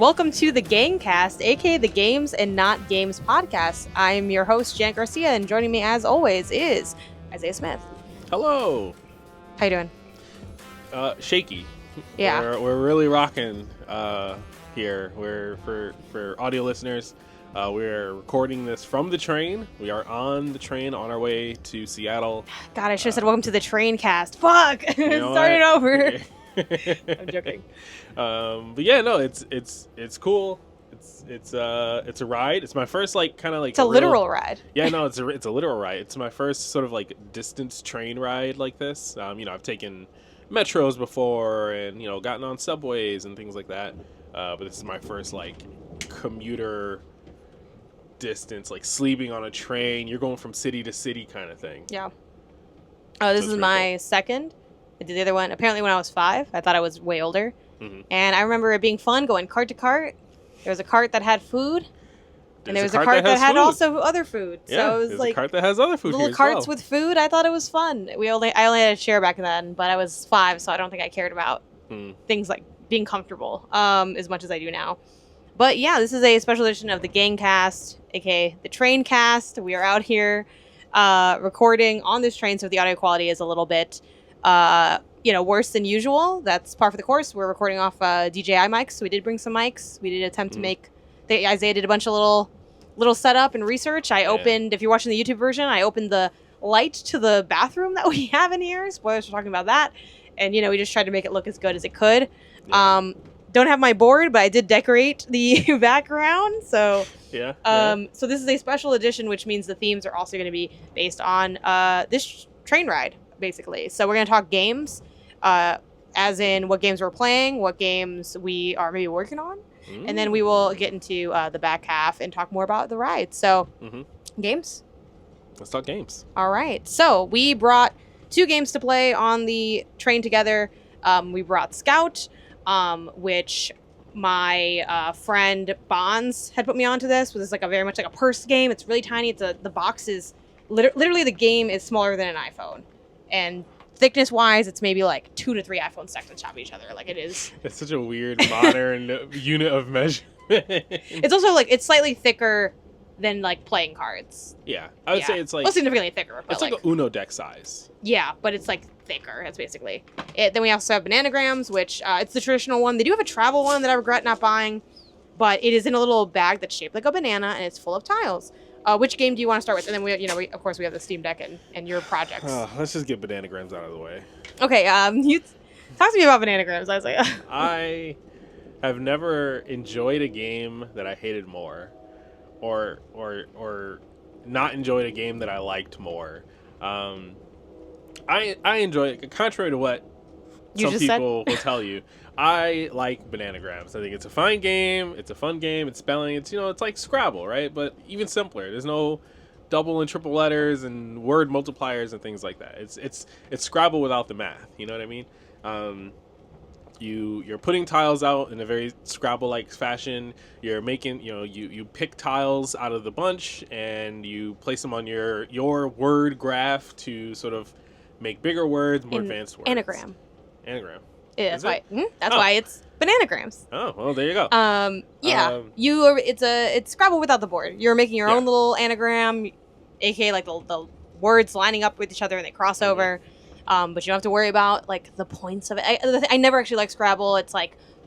Welcome to the Gangcast, aka the Games and Not Games podcast. I'm your host, Jan Garcia, and joining me as always is Isaiah Smith. Hello. How you doing? Shaky. Yeah. We're really rocking here. We're for audio listeners. We're recording this from the train. We are on the train on our way to Seattle. God, I should have said welcome to the Traincast. Fuck! Start it over. I'm joking. But yeah, no, it's cool. It's a ride. It's my first It's a literal ride. Yeah, no, it's a literal ride. It's my first sort of distance train ride like this. I've taken metros before and gotten on subways and things like that. But this is my first commuter distance, sleeping on a train. You're going from city to city kind of thing. Yeah. Oh, this is my second. I did the other one apparently when I was 5. I thought I was way older. Mm-hmm. And I remember it being fun going cart to cart. There was a cart that had food. And there was a cart that had also other food. Yeah, so it was a cart that has other food. Little carts with food. I thought it was fun. I only had a chair back then, but I was 5, so I don't think I cared about things like being comfortable as much as I do now. But yeah, this is a special edition of the Gangcast, aka the Traincast. We are out here recording on this train, so the audio quality is a little bit worse than usual. That's par for the course. We're recording off DJI mics, so we did bring some mics. We did attempt to make. Isaiah did a bunch of little setup and research. I opened, if you're watching the YouTube version, I opened the light to the bathroom that we have in here. Spoilers for talking about that. And we just tried to make it look as good as it could. Yeah. Don't have my board, but I did decorate the background. So so this is a special edition, which means the themes are also going to be based on this train ride, basically. So we're going to talk games, as in what games we're playing, what games we are maybe working on. And then we will get into the back half and talk more about the ride. So, games? Let's talk games. All right. So, we brought 2 games to play on the train together. We brought Scout, which my friend Bonds had put me onto this. This is very much like a purse game. It's really tiny. The box is literally the game is smaller than an iPhone. And thickness-wise, it's maybe 2 to 3 iPhones stacked on top of each other. It is. It's such a weird modern unit of measurement. It's also it's slightly thicker than playing cards. Yeah, I would say it's well, significantly thicker. But it's like a Uno deck size. Yeah, but it's thicker. That's basically it. Then we also have Bananagrams, which it's the traditional one. They do have a travel one that I regret not buying, but it is in a little bag that's shaped like a banana and it's full of tiles. Which game do you want to start with? And then we of course we have the Steam Deck and your projects. Let's just get Bananagrams out of the way. Okay. You talk to me about Bananagrams. I was like, I have never enjoyed a game that I hated more, or not enjoyed a game that I liked more. I enjoy it, contrary to what some people will tell you. I like Bananagrams. I think it's a fine game. It's a fun game. It's spelling. It's it's like Scrabble, right? But even simpler. There's no double and triple letters and word multipliers and things like that. It's Scrabble without the math. You know what I mean? You're putting tiles out in a very Scrabble-like fashion. You're making you pick tiles out of the bunch and you place them on your word graph to sort of make bigger words, more advanced words. Anagram. Yeah, that's why. That's why it's Bananagrams. Oh, well, there you go. It's Scrabble without the board. You're making your own little anagram, aka the words lining up with each other and they cross over. But you don't have to worry about the points of it. I never actually liked Scrabble. It's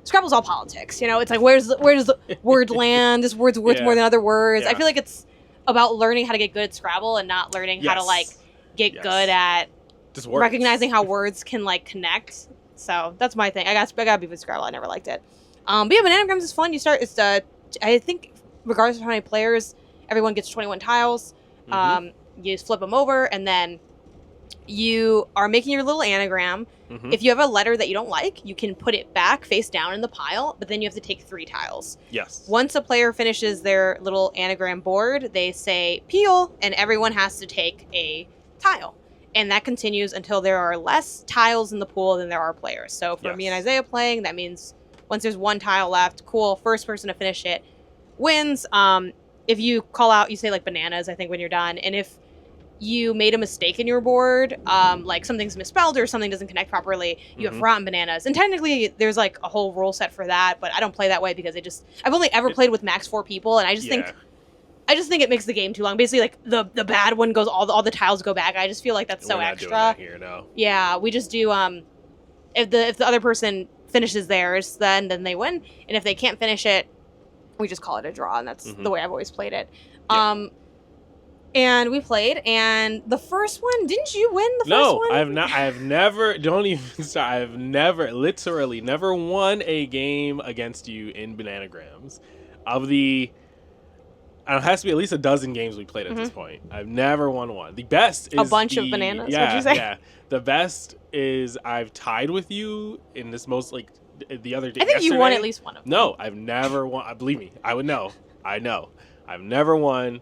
Scrabble's all politics. It's where does the word land? This word's worth more than other words. Yeah. I feel like it's about learning how to get good at Scrabble and not learning how to get good at just recognizing how words can connect. So that's my thing. I got beef with Scrabble. I never liked it. But yeah, Bananagrams is fun. I think regardless of how many players, everyone gets 21 tiles. You just flip them over, and then you are making your little anagram. If you have a letter that you don't like, you can put it back face down in the pile, but then you have to take 3 tiles. Yes. Once a player finishes their little anagram board, they say peel, and everyone has to take a tile. And that continues until there are less tiles in the pool than there are players. So for me and Isaiah playing, that means once there's 1 tile left, cool, first person to finish it wins. If you call out, you say bananas, I think, when you're done. And if you made a mistake in your board, like something's misspelled or something doesn't connect properly, you have rotten bananas. And technically, there's like a whole rule set for that, but I don't play that way because I've only ever played with max 4 people, and I just think it makes the game too long. Basically, like the bad one goes, all the tiles go back. I just feel like that's so extra. We're not doing that here, no. Yeah, we just do. If the other person finishes theirs, then they win, and if they can't finish it, we just call it a draw, and that's the way I've always played it. Yeah. And we played, and the first one, didn't you win the first one? No, I have not. I have never. Don't even start. I have literally never won a game against you in Bananagrams. It has to be at least a dozen games we played at this point. I've never won one. The best is a bunch of bananas. Yeah, what'd you say? Yeah. The best is I've tied with you in this most the other day. I think you won at least one of them. No, I've never won. Believe me, I would know. I know. I've never won.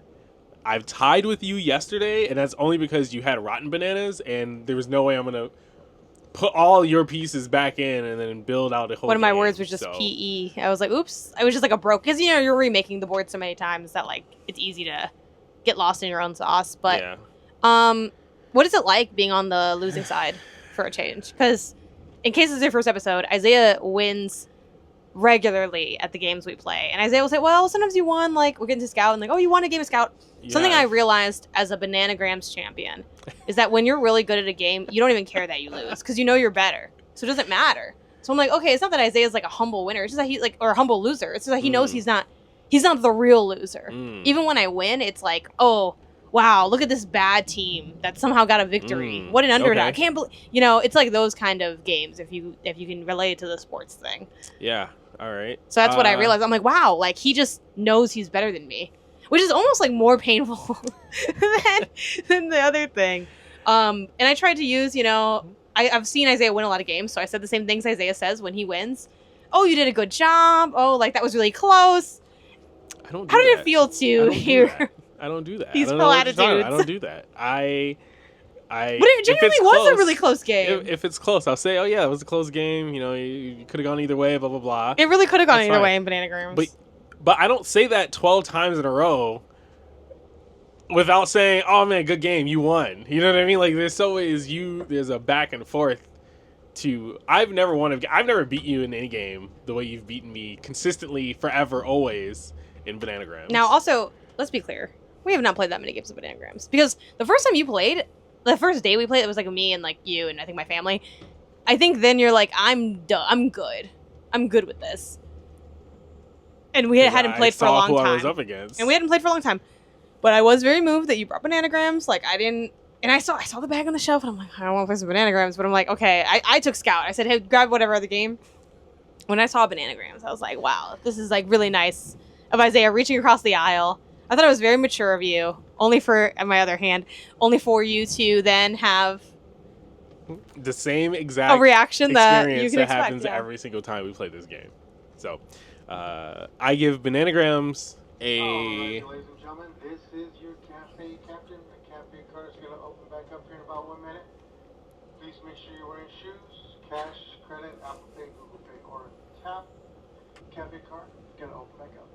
I've tied with you yesterday, and that's only because you had rotten bananas, and there was no way I'm going to put all your pieces back in and then build out a whole One of my game, words was just PE. I was like, oops. I was just like a broke, because, you're remaking the board so many times that, like, it's easy to get lost in your own sauce. But, what is it like being on the losing side for a change? Because in case it's your first episode, Isaiah wins regularly at the games we play. And Isaiah will say, well, sometimes you won, like, we're getting to Scout, and like, oh, you won a game of Scout. Yeah. Something I realized as a Bananagrams champion is that when you're really good at a game, you don't even care that you lose, because you know you're better. So it doesn't matter. So I'm like, okay, it's not that Isaiah's like a humble winner. It's just that he's like, or a humble loser. It's just that he knows he's not the real loser. Even when I win, it's like, oh, wow, look at this bad team that somehow got a victory. What an underdog. Okay. I can't believe, it's like those kind of games, if you can relate it to the sports thing. Yeah. All right. So that's what I realized. I'm like, wow, like he just knows he's better than me, which is almost like more painful than the other thing. And I tried to use, I've seen Isaiah win a lot of games, so I said the same things Isaiah says when he wins. Oh, you did a good job. Oh, like that was really close. How did it feel to hear? I don't do that. These platitudes. I don't do that. But it genuinely was a really close game. If it's close, I'll say, oh yeah, it was a close game. You could have gone either way, blah, blah, blah. It really could have gone either way in Bananagrams. But I don't say that 12 times in a row without saying, oh man, good game, you won. You know what I mean? Like there's a back and forth to, I've never beat you in any game the way you've beaten me consistently, forever, always in Bananagrams. Now also, let's be clear. We have not played that many games of Bananagrams, because the first time you played, the first day we played, it was like me and like you and I think my family. I think then you're like, I'm good. I'm good with this. And we hadn't played for a long time. I was up against. And we hadn't played for a long time. But I was very moved that you brought Bananagrams. Like I didn't, and I saw the bag on the shelf, and I'm like, I don't want to play some Bananagrams. But I'm like, okay. I took Scout. I said, hey, grab whatever other game. When I saw Bananagrams, I was like, wow, this is like really nice of Isaiah reaching across the aisle. I thought it was very mature of you. Only for you to then have the same exact reaction that you can expect. Happens every single time we play this game. So, I give Bananagrams a. Ladies and gentlemen, this is your cafe captain. The cafe card is going to open back up here in about 1 minute. Please make sure you're wearing shoes, cash, credit, Apple Pay, Google Pay, or tap. Cafe card is going to open back up.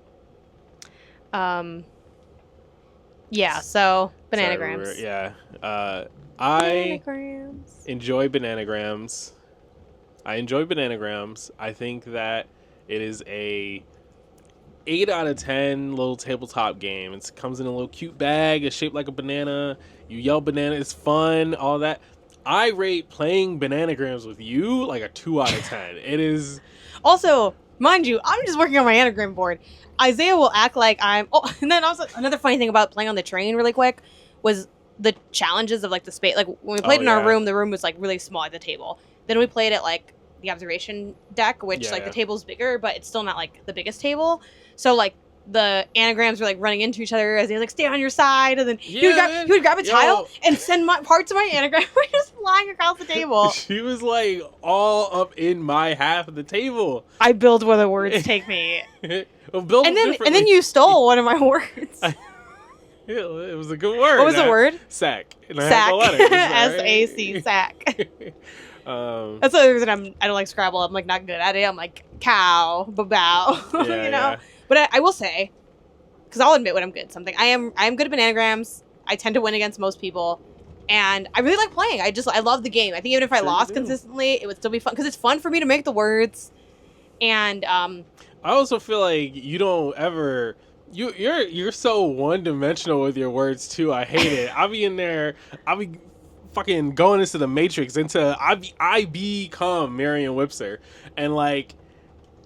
Yeah, so Bananagrams. I enjoy Bananagrams. I think that it is a 8 out of 10 little tabletop game. It comes in a little cute bag. It's shaped like a banana. You yell banana. It's fun. All that. I rate playing Bananagrams with you like a 2 out of 10. It is. Also, mind you, I'm just working on my anagram board. Isaiah will act like I'm. Oh, and then also another funny thing about playing on the train really quick was the challenges of like the space. Like when we played in our room, the room was like really small at the table. Then we played at like the observation deck, which the table's bigger, but it's still not like the biggest table. So like the anagrams were like running into each other as they like stay on your side, and then he would grab a tile and send parts of my anagram just flying across the table. She was like all up in my half of the table. I build where the words take me. Well, and then you stole one of my words. It was a good word. What was the word? Sack. And sack. S-A-C, sack. That's the other reason I don't like Scrabble. I'm like not good at it. I'm like cow, bow, you know. Yeah. But I will say, because I'll admit when I'm good at something. I am good at Bananagrams. I tend to win against most people. And I really like playing. I love the game. I think even if I lost consistently, it would still be fun because it's fun for me to make the words. And I also feel like you don't ever you're so one dimensional with your words too. I hate it. I'll be in there. I'll be fucking going into the Matrix I become Merriam-Webster, and like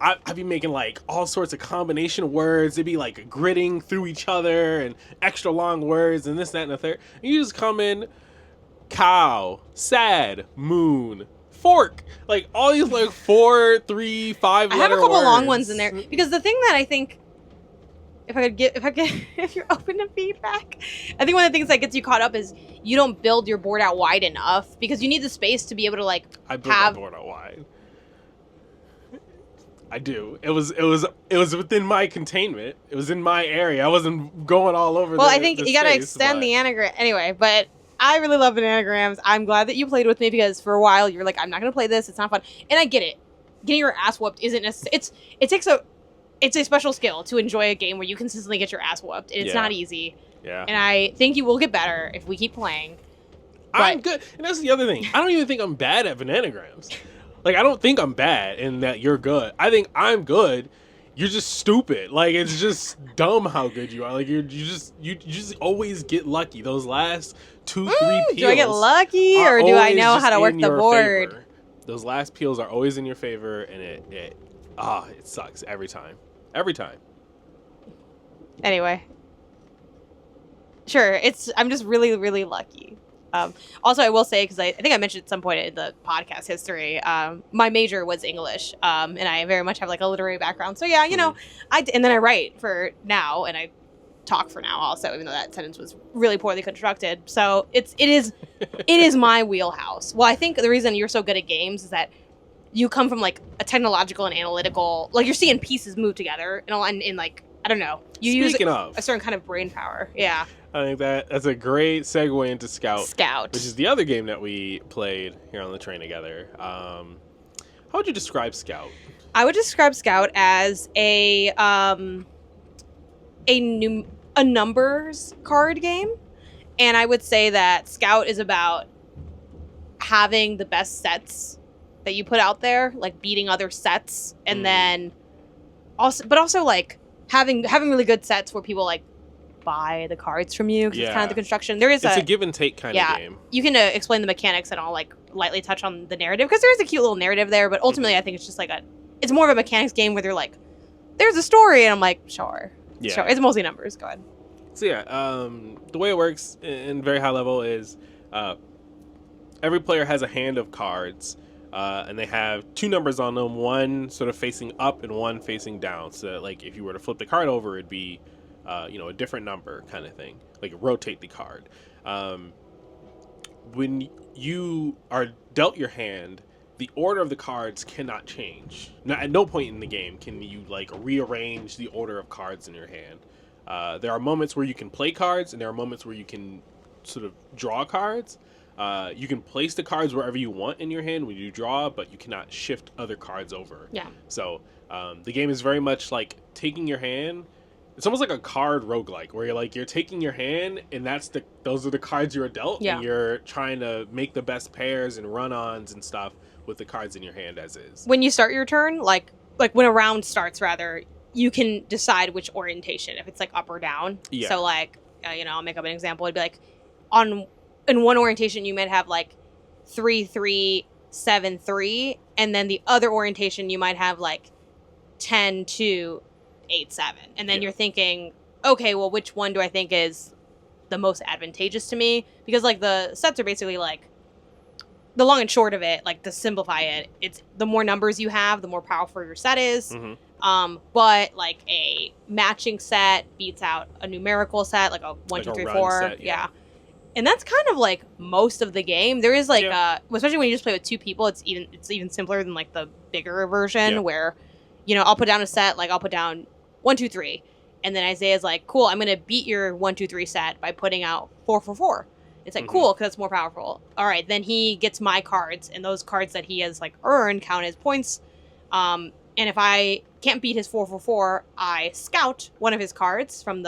I'd be making like all sorts of combination words. It'd be like gritting through each other and extra long words and this, that, and the third. And you just come in, cow, sad, moon, fork, like all these like 4, 3, 5 I letter have a couple words. long ones in there because the thing that I think, if you're open to feedback, I think one of the things that gets you caught up is you don't build your board out wide enough because you need the space to be able to like I built my board out wide. I do. It was within my containment. It was in my area. I wasn't going all over. Well, I think you got to extend the anagram anyway. But I really love anagrams. I'm glad that you played with me because for a while you were like, I'm not going to play this. It's not fun. And I get it. Getting your ass whooped isn't necessarily. It's a special skill to enjoy a game where you consistently get your ass whooped. And it's not easy. Yeah. And I think you will get better if we keep playing. I'm good. And that's the other thing. I don't even think I'm bad at anagrams. Like, I don't think I'm bad in that you're good. I think I'm good. You're just stupid. Like, it's just dumb how good you are. Like, you just always get lucky. Those last 2, 3 peels. Do I get lucky or do I know how to work the board? Favor. Those last peels are always in your favor, and it sucks every time. Every time. Anyway. Sure, I'm just really, really lucky. Also, I will say, because I think I mentioned at some point in the podcast history, my major was English, and I very much have like a literary background. So yeah, and then I write for now, and I talk for now also, even though that sentence was really poorly constructed. So it is my wheelhouse. Well, I think the reason you're so good at games is that you come from like a technological and analytical, like you're seeing pieces move together, and in like, I don't know, you use a certain kind of brain power. Yeah. I think that's a great segue into Scout. Scout. Which is the other game that we played here on the train together. How would you describe Scout? I would describe Scout as a numbers card game. And I would say that Scout is about having the best sets that you put out there, like beating other sets, and then also like having really good sets where people like buy the cards from you because it's kind of the construction. It's a give and take kind of game. You can explain the mechanics and I'll like lightly touch on the narrative because there is a cute little narrative there, but ultimately I think it's just like it's more of a mechanics game where they're like, there's a story, and I'm like, sure. It's mostly numbers. Go ahead. So the way it works in very high level is every player has a hand of cards, and they have 2 numbers on them, one sort of facing up and one facing down. So that, like, if you were to flip the card over, it'd be a different number kind of thing, like rotate the card. When you are dealt your hand, the order of the cards cannot change. At no point in the game can you like rearrange the order of cards in your hand. There are moments where you can play cards, and there are moments where you can sort of draw cards. You can place the cards wherever you want in your hand when you draw, but you cannot shift other cards over. Yeah. So the game is very much like taking your hand. It's almost like a card roguelike where you're taking your hand, and those are the cards you're dealt, and you're trying to make the best pairs and run-ons and stuff with the cards in your hand as is. When you start your turn, like when a round starts, rather, you can decide which orientation, if it's like up or down. Yeah. So like, I'll make up an example. It'd be like in one orientation you might have like 3-3, 7-3, and then the other orientation you might have like 10-2, 8-7, and then you're thinking, okay, well, which one do I think is the most advantageous to me? Because like the sets are basically like the long and short of it, like to simplify it, it's the more numbers you have, the more powerful your set is. Mm-hmm. But like a matching set beats out a numerical set, like a 1, 2, 3, 4. Set, yeah. And that's kind of like most of the game. There is like especially when you just play with 2 people, it's even simpler than like the bigger version where, I'll put down a set, like I'll put down 1, 2, 3, and then Isaiah's like, cool, I'm gonna beat your 1, 2, 3 set by putting out 4, 4, 4. It's like, cool, because it's more powerful. All right, then he gets my cards, and those cards that he has like earned count as points. And if I can't beat his 4, 4, 4, I scout one of his cards from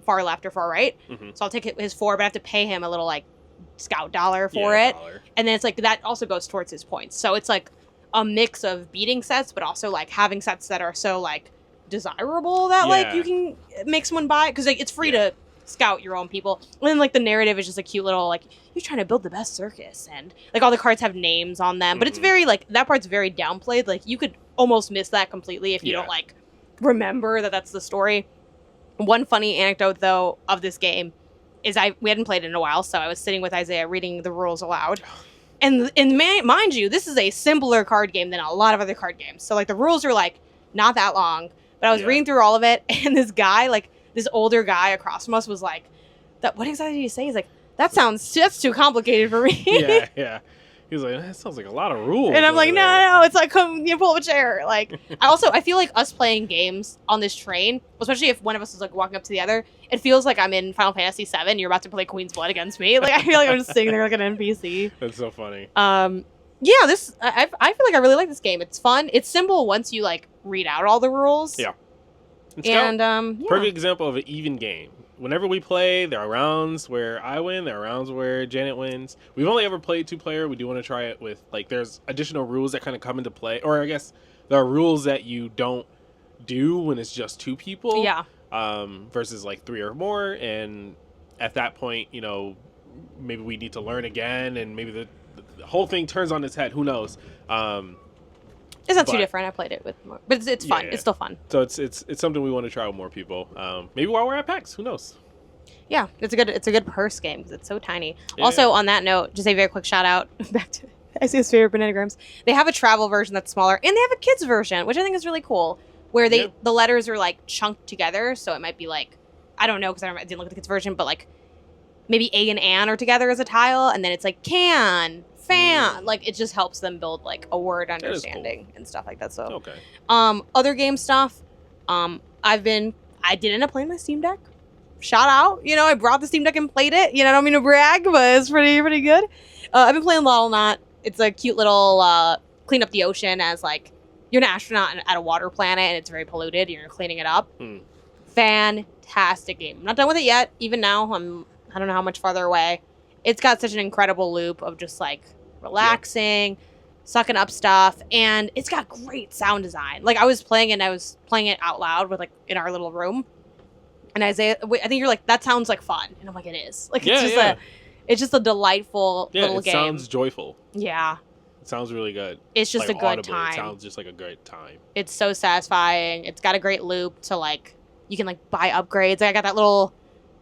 far left or far right. So I'll take his 4, but I have to pay him a little like scout dollar for it. And then it's like that also goes towards his points. So it's like a mix of beating sets, but also like having sets that are so like desirable that like you can make someone buy it, because like it's free to scout your own people. And then like the narrative is just a cute little like, you're trying to build the best circus, and like all the cards have names on them, but it's very like that part's very downplayed. Like you could almost miss that completely if you don't like remember that that's the story. One funny anecdote though of this game is we hadn't played it in a while, so I was sitting with Isaiah reading the rules aloud. And mind you, this is a simpler card game than a lot of other card games. So like the rules are like not that long, but I was reading through all of it, and this guy, like this older guy across from us, was like, "That what exactly did you say?" He's like, that's too complicated for me. Yeah. He was like, that sounds like a lot of rules. And I'm like, no, it's like, come, you pull up a chair. Like, I feel like us playing games on this train, especially if one of us is like walking up to the other, it feels like I'm in Final Fantasy VII. You're about to play Queen's Blood against me. Like, I feel like I'm just sitting there like an NPC. That's so funny. Yeah, I feel like I really like this game. It's fun. It's simple once you like read out all the rules. Yeah. And perfect example of an even game. Whenever we play, there are rounds where I win, there are rounds where Janet wins. We've only ever played 2-player. We do want to try it with, like, there's additional rules that kind of come into play. Or I guess there are rules that you don't do when it's just 2 people. Yeah. Versus, like, 3 or more. And at that point, you know, maybe we need to learn again, and maybe the whole thing turns on its head. Who knows? It's not too different. I played it with more, but it's fun. Yeah. It's still fun. So it's something we want to try with more people. Maybe while we're at PAX, who knows? Yeah, it's a good purse game because it's so tiny. Yeah. Also, on that note, just a very quick shout out back to Isaiah's favorite Bananagrams. They have a travel version that's smaller, and they have a kids version, which I think is really cool, where the letters are like chunked together. So it might be like, I don't know because I didn't look at the kids version, but like maybe A and An are together as a tile, and then it's like can. Fan, like it just helps them build like a word understanding and stuff like that. So, other game stuff. I did end up playing my Steam Deck. Shout out, I brought the Steam Deck and played it. I don't mean to brag, but it's pretty good. I've been playing Not. It's a cute little clean up the ocean as like you're an astronaut at a water planet and it's very polluted. You're cleaning it up. Fantastic game. I'm not done with it yet. Even now, I don't know how much farther away. It's got such an incredible loop of just like relaxing, sucking up stuff, and it's got great sound design. Like I was playing it out loud with like in our little room, and Isaiah, I think you're like, that sounds like fun, and I'm like, it is. Like it's just a delightful little game. It sounds joyful. Yeah. It sounds really good. It's just like a good audibly, time. It sounds just like a great time. It's so satisfying. It's got a great loop to like you can like buy upgrades. Like I got that little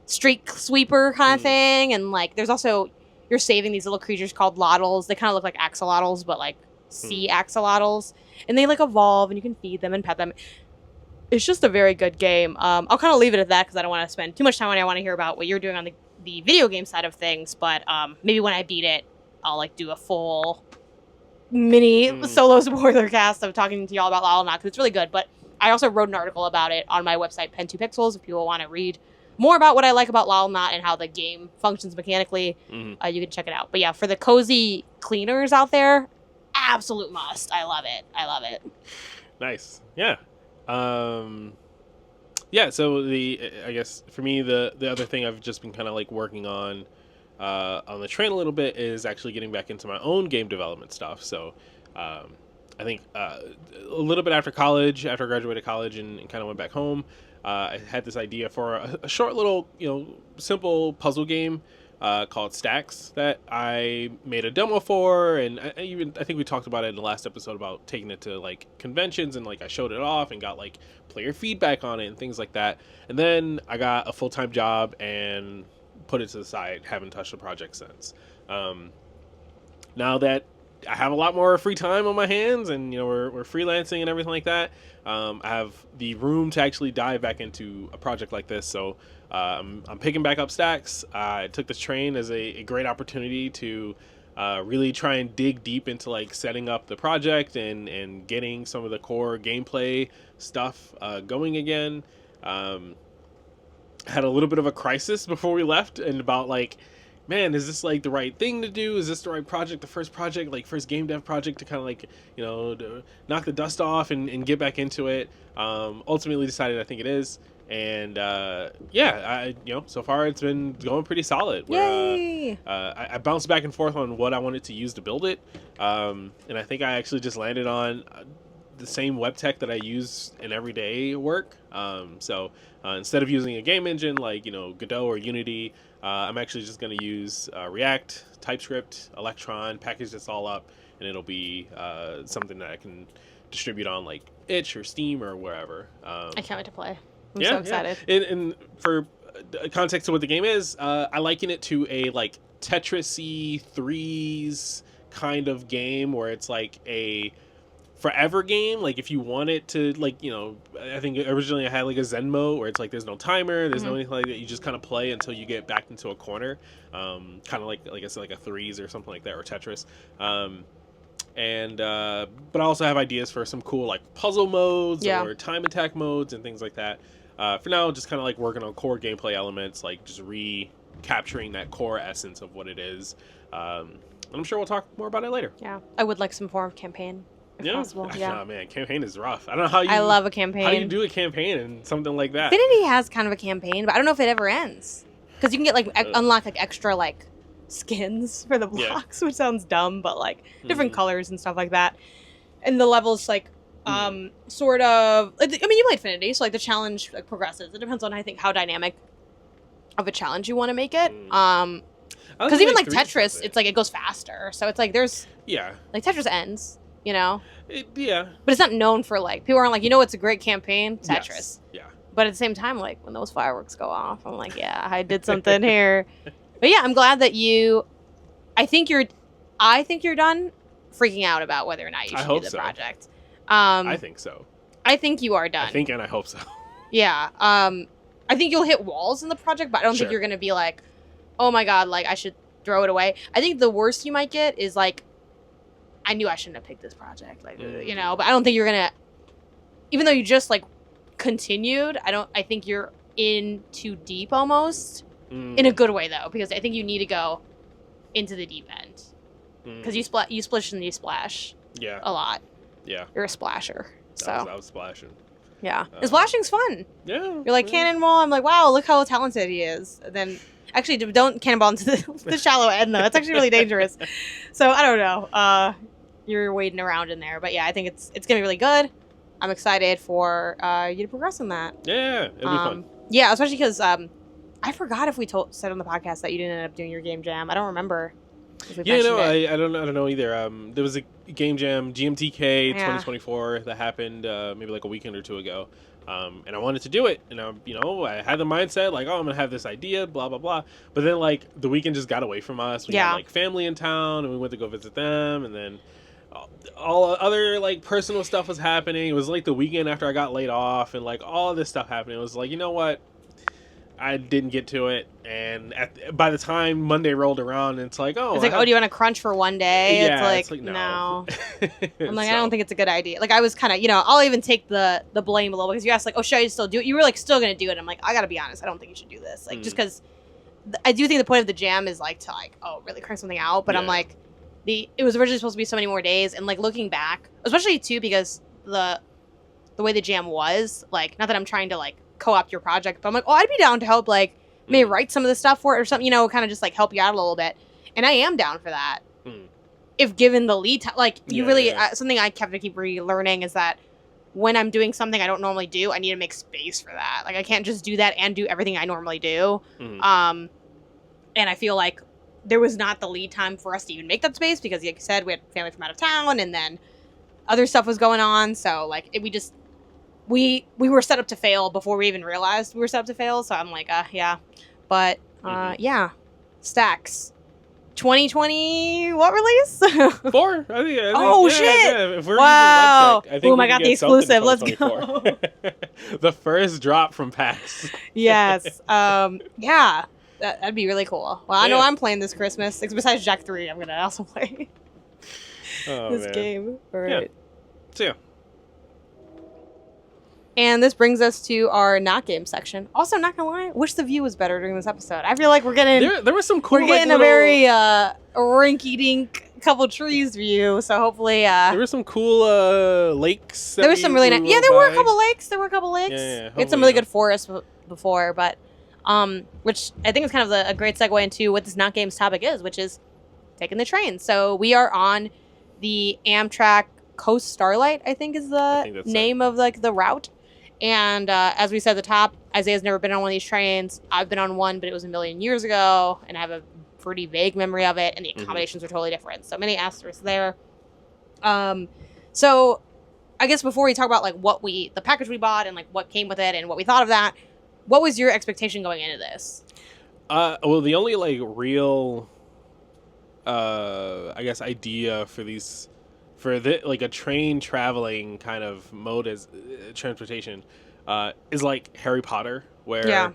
street sweeper kind of thing, and like there's also you're saving these little creatures called lottles. They kind of look like axolotls, but like sea axolotls, and they like evolve and you can feed them and pet them. It's just a very good game. I'll kind of leave it at that because I don't want to spend too much time on it. I want to hear about what you're doing on the video game side of things, but maybe when I beat it I'll like do a full mini solo spoiler cast of talking to y'all about Not because it's really good. But I also wrote an article about it on my website Pen2Pixels if people want to read more about what I like about Not and how the game functions mechanically. You can check it out. But yeah, for the cozy cleaners out there, absolute must. I love it. Nice. Yeah. So I guess for me the other thing I've just been kind of like working on the train a little bit is actually getting back into my own game development stuff. So I think a little bit after I graduated college and kind of went back home, I had this idea for a short little, simple puzzle game called Stacks that I made a demo for, and I think we talked about it in the last episode about taking it to like conventions, and like I showed it off and got like player feedback on it and things like that. And then I got a full-time job and put it to the side, haven't touched the project since. Now that I have a lot more free time on my hands, and we're freelancing and everything like that, I have the room to actually dive back into a project like this. So I'm picking back up Stacks. I took this train as a great opportunity to really try and dig deep into like setting up the project and getting some of the core gameplay stuff going again. Had a little bit of a crisis before we left, and about like man, is this like the right thing to do? Is this the right project? The first project, like first game dev project to kind of like, to knock the dust off and get back into it. Ultimately decided I think it is. And so far it's been going pretty solid. Yay! I bounced back and forth on what I wanted to use to build it. And I think I actually just landed on the same web tech that I use in everyday work. So instead of using a game engine like Godot or Unity, I'm actually just going to use React, TypeScript, Electron, package this all up, and it'll be something that I can distribute on like Itch or Steam or wherever. I can't wait to play. I'm so excited. Yeah. And for context to what the game is, I liken it to a like Tetris-y threes kind of game where it's like a forever game. Like if you want it to I think originally I had like a Zen mode where it's like there's no timer, there's no anything like that. You just kind of play until you get backed into a corner. Kind of like I said, like a threes or something like that, or Tetris. But I also have ideas for some cool like puzzle modes or time attack modes and things like that. For now, just kind of like working on core gameplay elements, like just recapturing that core essence of what it is. And I'm sure we'll talk more about it later. Yeah, I would like some form of campaign if possible. Yeah, oh, man, campaign is rough. I don't know how you. I love a campaign. How do you do a campaign and something like that? Infinity has kind of a campaign, but I don't know if it ever ends because you can get like unlock like extra like skins for the blocks, which sounds dumb, but like different colors and stuff like that. And the levels like sort of. I mean, you played Infinity, so like the challenge like progresses. It depends on I think how dynamic of a challenge you want to make it. Because even like Tetris, it's like it goes faster, so it's like there's like Tetris ends, but it's not known for like people aren't like it's a great campaign Tetris, but at the same time like when those fireworks go off, I'm like I did something here, but I'm glad that I think you're done freaking out about whether or not you should do the project. I think so. I think you are done. I think and I hope so. I think you'll hit walls in the project, but I don't think you're gonna be like, oh my god, like I should throw it away. I think the worst you might get is like, I knew I shouldn't have picked this project, like but I don't think you're gonna, even though you just like continued, I think you're in too deep almost, in a good way though, because I think you need to go into the deep end, because you splish and you splash a lot. You're a splasher. I was splashing. Yeah, and splashing's fun. Yeah, you're like cannonball. I'm like, wow, look how talented he is. And then actually, don't cannonball into the shallow end though. That's actually really dangerous. So I don't know. You're wading around in there, but I think it's gonna be really good. I'm excited for you to progress in that. Yeah, it'll be fun. Yeah, especially because I forgot if we said on the podcast that you didn't end up doing your game jam. I don't remember. I don't know either. There was a game jam GMTK 2024 that happened maybe like a weekend or two ago, and I wanted to do it, and I had the mindset like, I'm gonna have this idea, blah blah blah. But then like the weekend just got away from us. We had like family in town, and we went to go visit them, and then all other like personal stuff was happening. It was like the weekend after I got laid off, and like all this stuff happening. It was like, what? I didn't get to it, and by the time Monday rolled around, it's like, do you want to crunch for one day? Yeah, it's like no. I'm like, I don't think it's a good idea. Like I was kind of, I'll even take the blame a little, because you asked like, should I still do it? You were like still gonna do it. I'm like, I gotta be honest, I don't think you should do this. Like just because I do think the point of the jam is like to like really crank something out, but I'm like it was originally supposed to be so many more days, and like looking back, especially too because the way the jam was, like, not that I'm trying to like co-opt your project, but I'm like, I'd be down to help, like maybe write some of the stuff for it or something, kind of just like help you out a little bit, and I am down for that if given the lead time. Like you really something I kept to keep relearning is that when I'm doing something I don't normally do, I need to make space for that. Like I can't just do that and do everything I normally do. And I feel like there was not the lead time for us to even make that space, because like you said, we had family from out of town, and then other stuff was going on, so like we were set up to fail before we even realized we were set up to fail. So I'm like, but Stacks 2020 what release? 4? I think shit! Yeah. If we're wow! Using Webtech, I think I got the exclusive. Let's go. The first drop from PAX. Yes. That'd be really cool. Well, I know I'm playing this Christmas. Besides Jack 3, I'm gonna also play this game. All right. So And this brings us to our not game section. Also, not gonna lie, wish the view was better during this episode. I feel like we're getting there was some cool. We're getting like, a very rinky-dink couple trees view. So hopefully, there were some cool lakes. There was some really nice. Yeah, there were a couple lakes. Yeah, we had some really good forests before, but which I think is kind of a great segue into what this not games topic is, which is taking the train. So we are on the Amtrak Starlight, I think is the name of like the route. And as we said at the top, Isaiah's never been on one of these trains. I've been on one, but it was a million years ago, and I have a pretty vague memory of it, and the accommodations are totally different. So many asterisks there. So I guess before we talk about like the package we bought and like what came with it and what we thought of that, what was your expectation going into this? Well, the only like real, I guess, idea for these. Like a train traveling kind of mode as transportation is like Harry Potter, where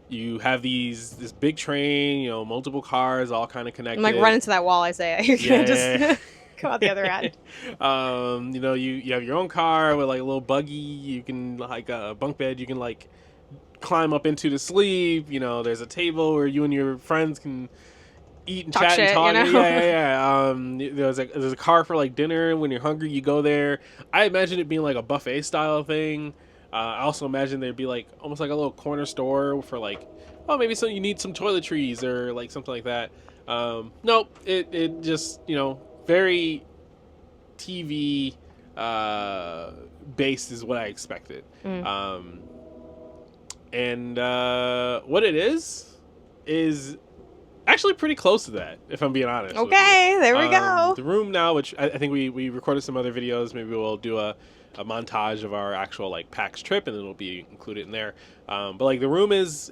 you have this big train, multiple cars all kind of connected. I'm like, run into that wall, Isaiah. You're gonna just come out the other end. You have your own car with like a little buggy. You can like a bunk bed. You can like climb up into to sleep. There's a table where you and your friends can eat and chat and talk. Yeah. There's a car for like dinner. When you're hungry, you go there. I imagine it being like a buffet style thing. I also imagine there'd be like almost like a little corner store for like, maybe you need some toiletries or like something like that. Nope. It just very TV based is what I expected. And what it is actually pretty close to that, if I'm being honest. Okay, there we go. The room now, which I think we recorded some other videos. Maybe we'll do a montage of our actual like PAX trip, and then it'll be included in there. But like the room it's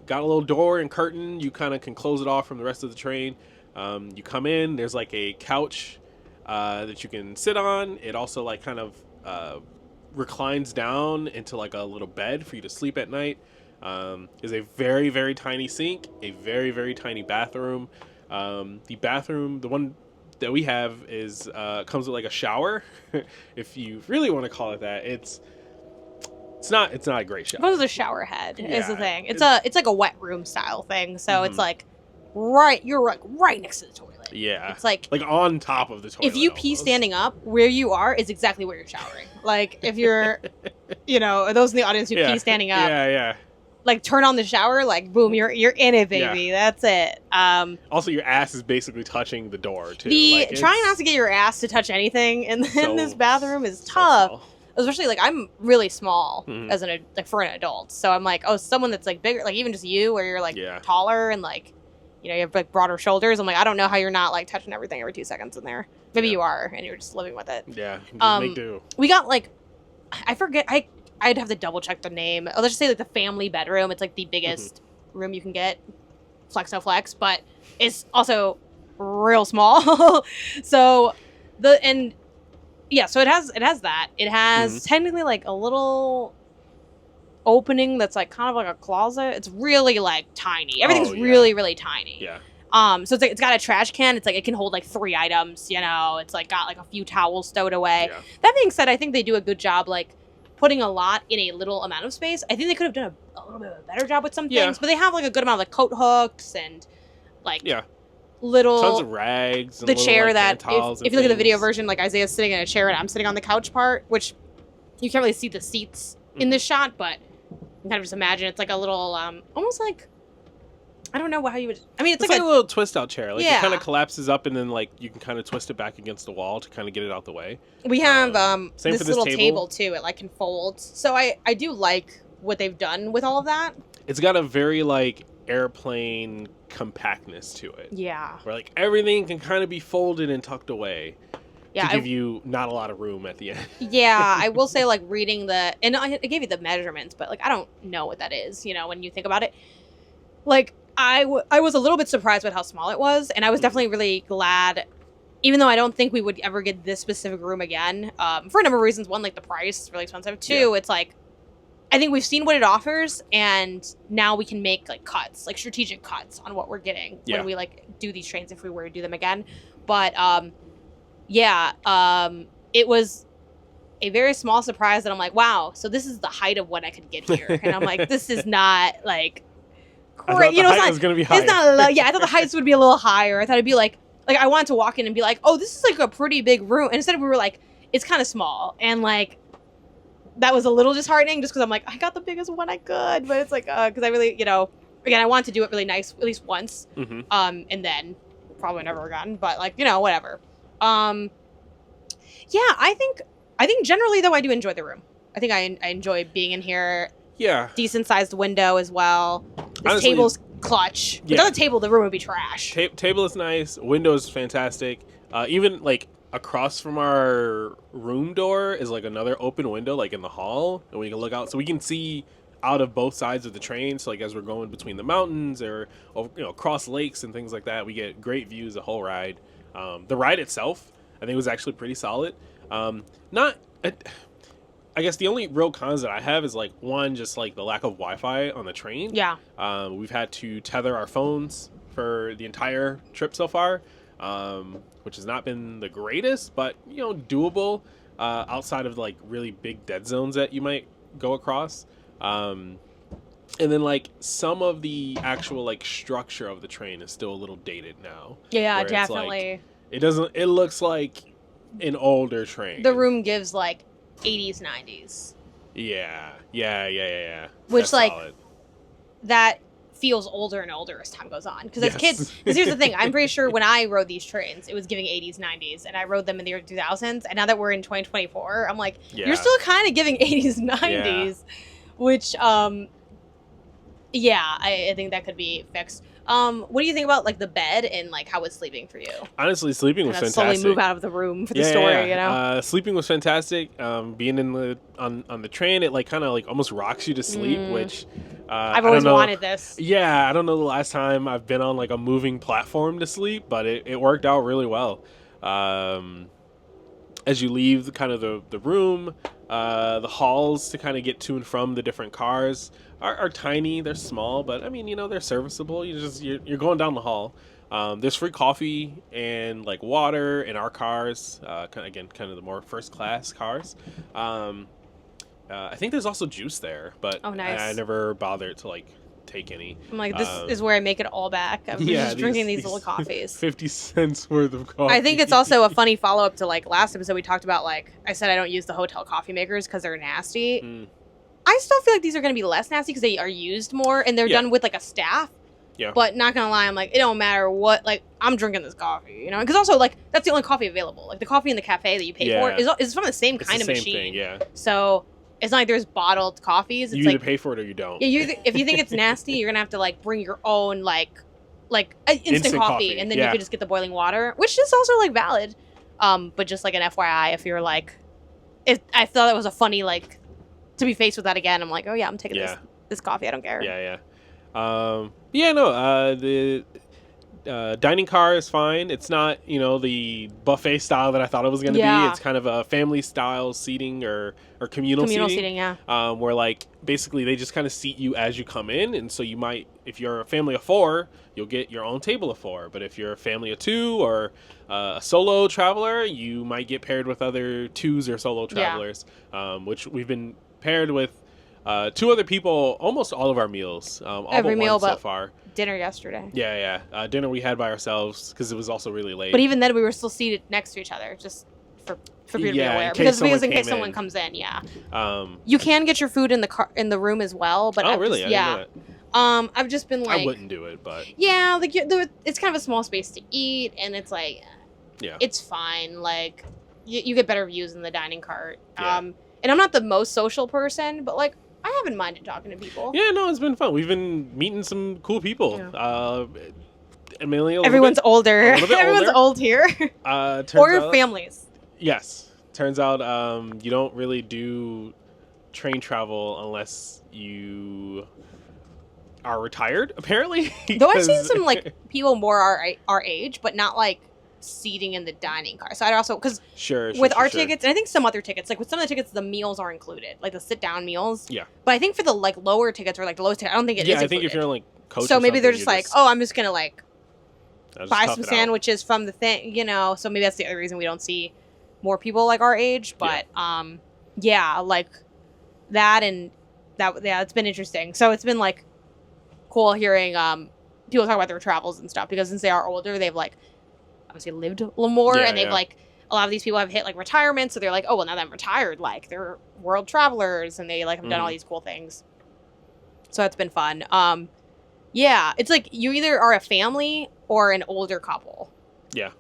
got a little door and curtain. You kind of can close it off from the rest of the train. You come in. There's like a couch that you can sit on. It also like kind of reclines down into like a little bed for you to sleep at night. Is a very, very tiny sink, a very, very tiny bathroom. The bathroom, the one that we have, comes with like a shower. If you really want to call it that, it's not a great shower. It was a shower head is the thing. It's like a wet room style thing. So it's like you're like right next to the toilet. Yeah, it's like on top of the toilet. If you pee standing up, where you are is exactly where you're showering. Like if you're, those in the audience who pee standing up. Yeah. Like turn on the shower, like boom, you're in it, baby. Yeah. That's it. Also, your ass is basically touching the door too. Trying not to get your ass to touch anything in this bathroom is tough. Especially like I'm really small as for an adult, so I'm like, someone that's like bigger, like even just you, where you're like taller and like you have like broader shoulders. I'm like, I don't know how you're not like touching everything every 2 seconds in there. Maybe you are, and you're just living with it. Yeah, just make do. We got like, I forget I'd have to double check the name. Let's just say like the family bedroom. It's like the biggest room you can get. Flex no flex, but it's also real small. So it has that. It has technically like a little opening that's like kind of like a closet. It's really like tiny. Everything's really, really tiny. Yeah. So it's got a trash can. It's like it can hold like 3 items. It's like got like a few towels stowed away. Yeah. That being said, I think they do a good job like putting a lot in a little amount of space. I think they could have done a little bit of a better job with some things, but they have like a good amount of like coat hooks and like little tons of rags. And the chair like, that if you look at the video version, like Isaiah's sitting in a chair and I'm sitting on the couch part, which you can't really see the seats in this shot, but you can kind of just imagine it's like a little almost like I don't know how you would. I mean, it's like a little twist out chair. Like it kind of collapses up, and then like you can kind of twist it back against the wall to kind of get it out the way. We have this little table too. It like can fold. So I do like what they've done with all of that. It's got a very like airplane compactness to it. Yeah. Where like everything can kind of be folded and tucked away. Yeah, to give you not a lot of room at the end. Yeah, I will say like reading and I gave you the measurements, but like I don't know what that is. When you think about it, like. I was a little bit surprised with how small it was, and I was definitely really glad, even though I don't think we would ever get this specific room again, for a number of reasons. One, like the price is really expensive. Two, it's like, I think we've seen what it offers, and now we can make like cuts, like strategic cuts on what we're getting when we like do these trains if we were to do them again. But it was a very small surprise that I'm like, wow, so this is the height of what I could get here. And I'm like, this is not like great. I thought the height was gonna be higher. It's not. Yeah, I thought the heights would be a little higher. I thought it'd be like I wanted to walk in and be like, oh, this is like a pretty big room. And instead we were like, it's kind of small. And like that was a little disheartening just because I'm like, I got the biggest one I could. But it's like, because I really, again, I wanted to do it really nice at least once. Mm-hmm. And then probably never again. But like, whatever. Yeah, I think generally though I do enjoy the room. I think I enjoy being in here. Yeah. Decent sized window as well. This Honestly, table's clutch. Yeah. Without the table, the room would be trash. Table is nice. Window is fantastic. Even like across from our room door is like another open window, like in the hall, and we can look out, so we can see out of both sides of the train. So like as we're going between the mountains or across lakes and things like that, we get great views the whole ride. The ride itself, I think, was actually pretty solid. I guess the only real cons that I have is like one, just like the lack of Wi-Fi on the train. Yeah. We've had to tether our phones for the entire trip so far, which has not been the greatest, but doable outside of like really big dead zones that you might go across. And then like some of the actual like structure of the train is still a little dated now. Yeah, definitely. It looks like an older train. The room gives like 80s, 90s. Yeah. Which That's like solid. that feels older and older as time goes on. Because as kids, because here's the thing, I'm pretty sure when I rode these trains, it was giving 80s, 90s, and I rode them in the early 2000s. And now that we're in 2024, I'm like, you're still kind of giving 80s, 90s, which I think that could be fixed. What do you think about like the bed and like how it's sleeping for you? Honestly, sleeping was fantastic. Slowly move out of the room for the story, Sleeping was fantastic. Being on the train, it like kind of like almost rocks you to sleep, which I've always wanted this. Yeah, I don't know the last time I've been on like a moving platform to sleep, but it worked out really well. As you leave the room, the halls to kind of get to and from the different cars are tiny. They're small, but I mean, they're serviceable. You're going down the hall. There's free coffee and like water in our cars. Kind of the more first class cars. I think there's also juice there, but nice. I never bothered to like take any. I'm like, this is where I make it all back. I'm just drinking these little coffees. 50 cents worth of coffee. I think it's also a funny follow-up to like last episode we talked about, like I said I don't use the hotel coffee makers because they're nasty. I still feel like these are going to be less nasty because they are used more and they're done with like a staff. Yeah. But not gonna lie, I'm like, it don't matter what, like, I'm drinking this coffee, because also, like, that's the only coffee available. Like, the coffee in the cafe that you pay for is from the same kind of machine. Thing, yeah. So it's not like there's bottled coffees. It's you either like, pay for it or you don't. Yeah, if you think it's nasty, you're gonna have to like bring your own like instant coffee, and then you could just get the boiling water, which is also like valid. But just like an FYI, if you're like, if I thought it was a funny like to be faced with that again, I'm like, oh yeah, I'm taking this coffee. I don't care. Yeah. The dining car is fine. It's not, the buffet style that I thought it was going to be. It's kind of a family style seating or communal seating. Where like basically they just kind of seat you as you come in, and so you might, if you're a family of 4, you'll get your own table of 4. But if you're a family of 2 or a solo traveler, you might get paired with other 2s or solo travelers, which we've been paired with 2 other people almost all of our meals. Every meal so far. Dinner yesterday. Yeah. Dinner we had by ourselves because it was also really late. But even then, we were still seated next to each other, just for people to be aware. Because in case someone comes in, you can get your food in the room as well. But really? I didn't know that. I've just been like, I wouldn't do it, but like it's kind of a small space to eat, and it's like, it's fine. Like you get better views in the dining cart. And I'm not the most social person, but like, I haven't minded talking to people. Yeah, no, it's been fun. We've been meeting some cool people. Yeah. Amelia, everyone's older. Everyone's old here. Or families. Yes. Turns out you don't really do train travel unless you are retired, apparently. Though I've seen some like people more our age, but not like seating in the dining car. So I'd also, because with our tickets, and I think some other tickets, like with some of the tickets, the meals are included, like the sit down meals. Yeah. But I think for the like lower tickets or like the lowest ticket, I don't think it is included. I think if you're like coach, so maybe they're just like, oh, I'm just gonna like buy some sandwiches out. from the thing, So maybe that's the other reason we don't see more people like our age. But yeah, like that and that. Yeah, it's been interesting. So it's been like cool hearing people talk about their travels and stuff because since they are older, they've like obviously lived a little more, and they've like a lot of these people have hit like retirement, so they're like, oh well, now that I'm retired, like they're world travelers, and they like have done all these cool things. So that's been fun. Yeah, it's like you either are a family or an older couple. Yeah.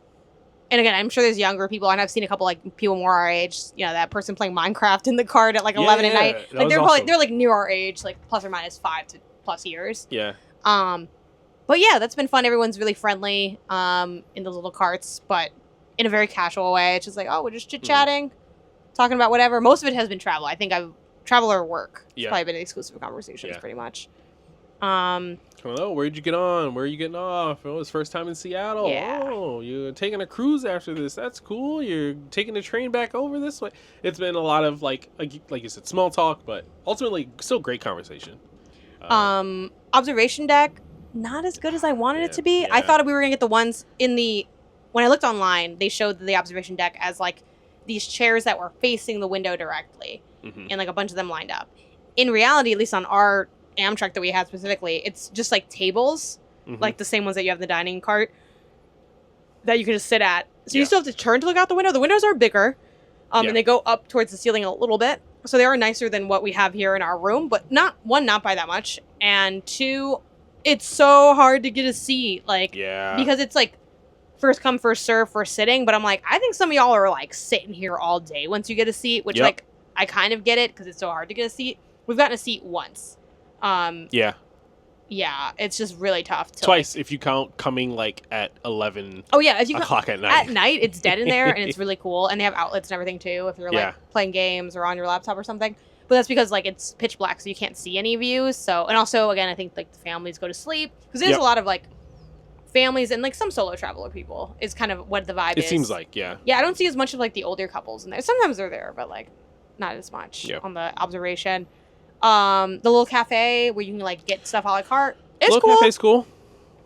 And again, I'm sure there's younger people, and I've seen a couple like people more our age. You know, that person playing Minecraft in the cart at like 11 at night. Like they're awesome. they're like near our age, like plus or minus 5 to plus years. Yeah. But yeah, that's been fun. Everyone's really friendly in those little carts, but in a very casual way. It's just like, oh, we're just chit-chatting, talking about whatever. Most of it has been travel. I think travel or work. It's probably been exclusive conversations pretty much. Oh, where'd you get on? Where are you getting off? Oh, it's first time in Seattle. Yeah. Oh, you're taking a cruise after this. That's cool. You're taking the train back over this way. It's been a lot of like you said, small talk, but ultimately still great conversation. Observation deck, not as good as I wanted it to be. Yeah. I thought we were gonna get the ones when I looked online, they showed the observation deck as like these chairs that were facing the window directly, and like a bunch of them lined up. In reality, at least on our Amtrak that we had specifically, it's just like tables, like the same ones that you have in the dining cart that you can just sit at. So you still have to turn to look out the window. The windows are bigger, and they go up towards the ceiling a little bit. So they are nicer than what we have here in our room, but not by that much. And 2, it's so hard to get a seat, like, because it's like first come, first serve for sitting. But I'm like, I think some of y'all are like sitting here all day once you get a seat, which like I kind of get it because it's so hard to get a seat. We've gotten a seat once. Yeah, it's just really tough. Twice if you count coming like at 11. Oh yeah, if you o'clock at night. At night, it's dead in there, and it's really cool. And they have outlets and everything too. If you're like playing games or on your laptop or something. But that's because like it's pitch black, so you can't see any views. So and also again, I think like the families go to sleep because there's a lot of like families and like some solo traveler people is kind of what the vibe is. It seems like yeah. I don't see as much of like the older couples in there. Sometimes they're there, but like not as much on the observation. The little cafe where you can like get stuff a la carte. It's little cool. Cafe's cool.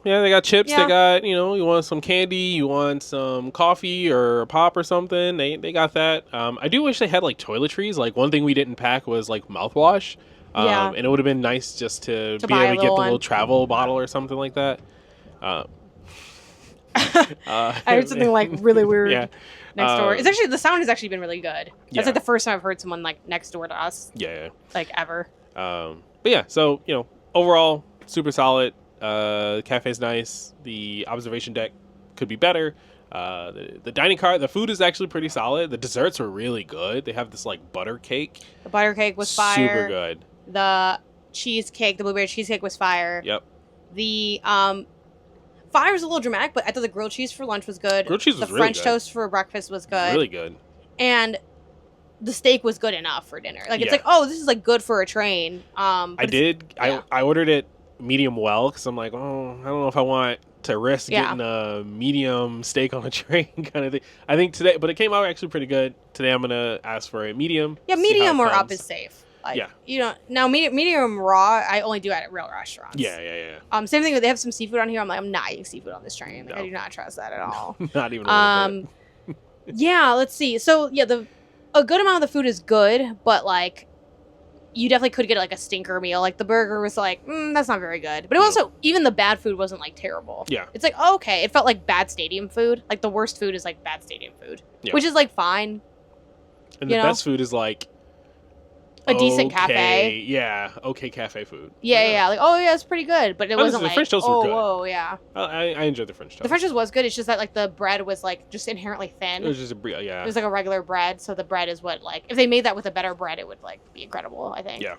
Yeah, they got chips. They got you want some candy, you want some coffee or a pop or something. They got that. I do wish they had like toiletries. Like one thing we didn't pack was like mouthwash. And it would have been nice just to be able to get the little travel bottle or something like that. I heard something like really weird next door. It's actually the sound has actually been really good. That's like the first time I've heard someone like next door to us. Yeah. Like ever. But yeah, so overall super solid. The cafe's nice. The observation deck could be better. The dining car, the food is actually pretty solid. The desserts were really good. They have this like butter cake. The butter cake was fire. Super good. The cheesecake, the blueberry cheesecake was fire. Yep. The fire was a little dramatic, but I thought the grilled cheese for lunch was good. Grilled cheese was the really French good. toast for breakfast was good. Really good. And the steak was good enough for dinner. Like it's like, oh, this is like good for a train. I ordered it medium well because I'm like, oh, I don't know if I want to risk getting a medium steak on a train kind of thing. I think today, but it came out actually pretty good. Today I'm gonna ask for a medium. Yeah, medium or up is safe. Like, now medium raw I only do at real restaurants. Yeah. Same thing. They have some seafood on here. I'm like, I'm not eating seafood on this train. Like, I do not trust that at all. Not even. A little bit. Yeah. Let's see. So a good amount of the food is good, but like you definitely could get like a stinker meal. Like the burger was like, that's not very good. But it also, even the bad food wasn't like terrible. Yeah. It's like, oh, okay. It felt like bad stadium food. Like the worst food is like bad stadium food, which is like fine. And the best food is like a decent cafe. Yeah. Okay. Cafe food. Yeah. Like, oh yeah, it's pretty good. But it wasn't like, French toast were good. Whoa, yeah. I enjoyed the French toast. The French toast was good. It's just that like the bread was like just inherently thin. It was just It was like a regular bread. So the bread is what like, if they made that with a better bread, it would like be incredible, I think. Yeah.